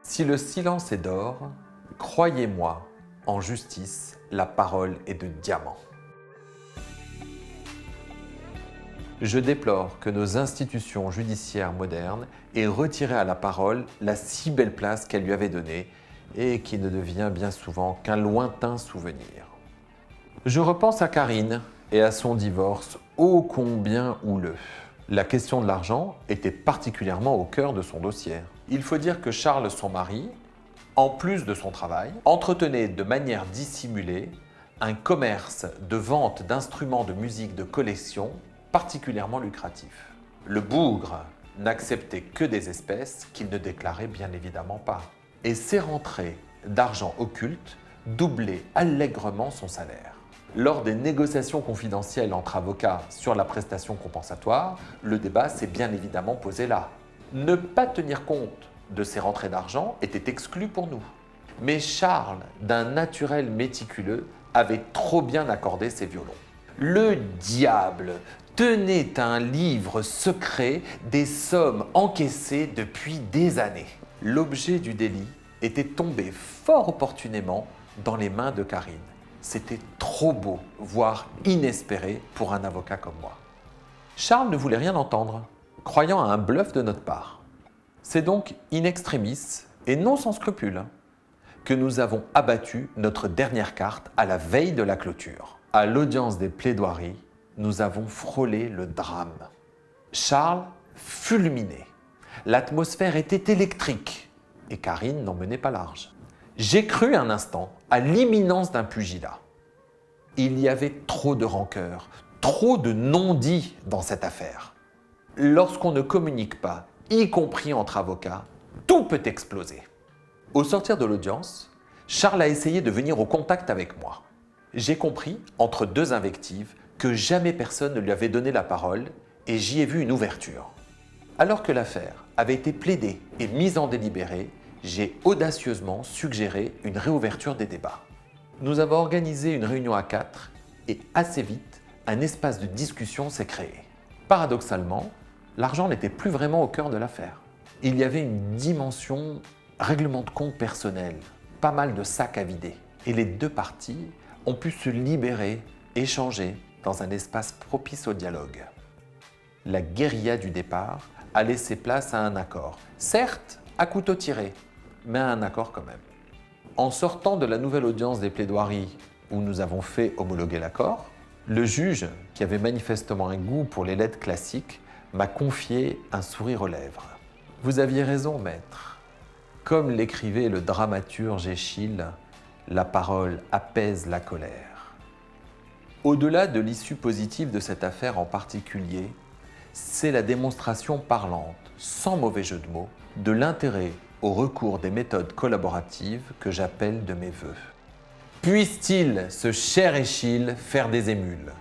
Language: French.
Si le silence est d'or, croyez-moi, en justice, la parole est de diamant. Je déplore que nos institutions judiciaires modernes aient retiré à la parole la si belle place qu'elle lui avait donnée et qui ne devient bien souvent qu'un lointain souvenir. Je repense à Karine et à son divorce ô combien houleux. La question de l'argent était particulièrement au cœur de son dossier. Il faut dire que Charles, son mari, en plus de son travail, entretenait de manière dissimulée un commerce de vente d'instruments de musique de collection particulièrement lucratif. Le bougre n'acceptait que des espèces qu'il ne déclarait bien évidemment pas. Et ses rentrées d'argent occulte doublaient allègrement son salaire. Lors des négociations confidentielles entre avocats sur la prestation compensatoire, le débat s'est bien évidemment posé là. Ne pas tenir compte de ces rentrées d'argent était exclu pour nous. Mais Charles, d'un naturel méticuleux, avait trop bien accordé ses violons. Le diable tenait un livre secret des sommes encaissées depuis des années. L'objet du délit était tombé fort opportunément dans les mains de Karine. C'était trop beau, voire inespéré pour un avocat comme moi. Charles ne voulait rien entendre, croyant à un bluff de notre part. C'est donc in extremis, et non sans scrupule, que nous avons abattu notre dernière carte à la veille de la clôture. À l'audience des plaidoiries, nous avons frôlé le drame. Charles fulminait. L'atmosphère était électrique et Karine n'en menait pas large. J'ai cru un instant à l'imminence d'un pugilat. Il y avait trop de rancœur, trop de non-dits dans cette affaire. Lorsqu'on ne communique pas, y compris entre avocats, tout peut exploser. Au sortir de l'audience, Charles a essayé de venir au contact avec moi. J'ai compris, entre deux invectives, que jamais personne ne lui avait donné la parole et j'y ai vu une ouverture. Alors que l'affaire avait été plaidée et mise en délibéré, j'ai audacieusement suggéré une réouverture des débats. Nous avons organisé une réunion à 4 et assez vite, un espace de discussion s'est créé. Paradoxalement, l'argent n'était plus vraiment au cœur de l'affaire. Il y avait une dimension règlement de compte personnel, pas mal de sacs à vider. Et les deux parties ont pu se libérer, échanger dans un espace propice au dialogue. La guérilla du départ a laissé place à un accord. Certes, à couteau tiré, mais à un accord quand même. En sortant de la nouvelle audience des plaidoiries où nous avons fait homologuer l'accord, le juge, qui avait manifestement un goût pour les lettres classiques, m'a confié un sourire aux lèvres. « Vous aviez raison, maître. Comme l'écrivait le dramaturge Échille, la parole apaise la colère. » Au-delà de l'issue positive de cette affaire en particulier, c'est la démonstration parlante, sans mauvais jeu de mots, de l'intérêt au recours des méthodes collaboratives que j'appelle de mes vœux. Puisse-t-il, ce cher Échille, faire des émules ?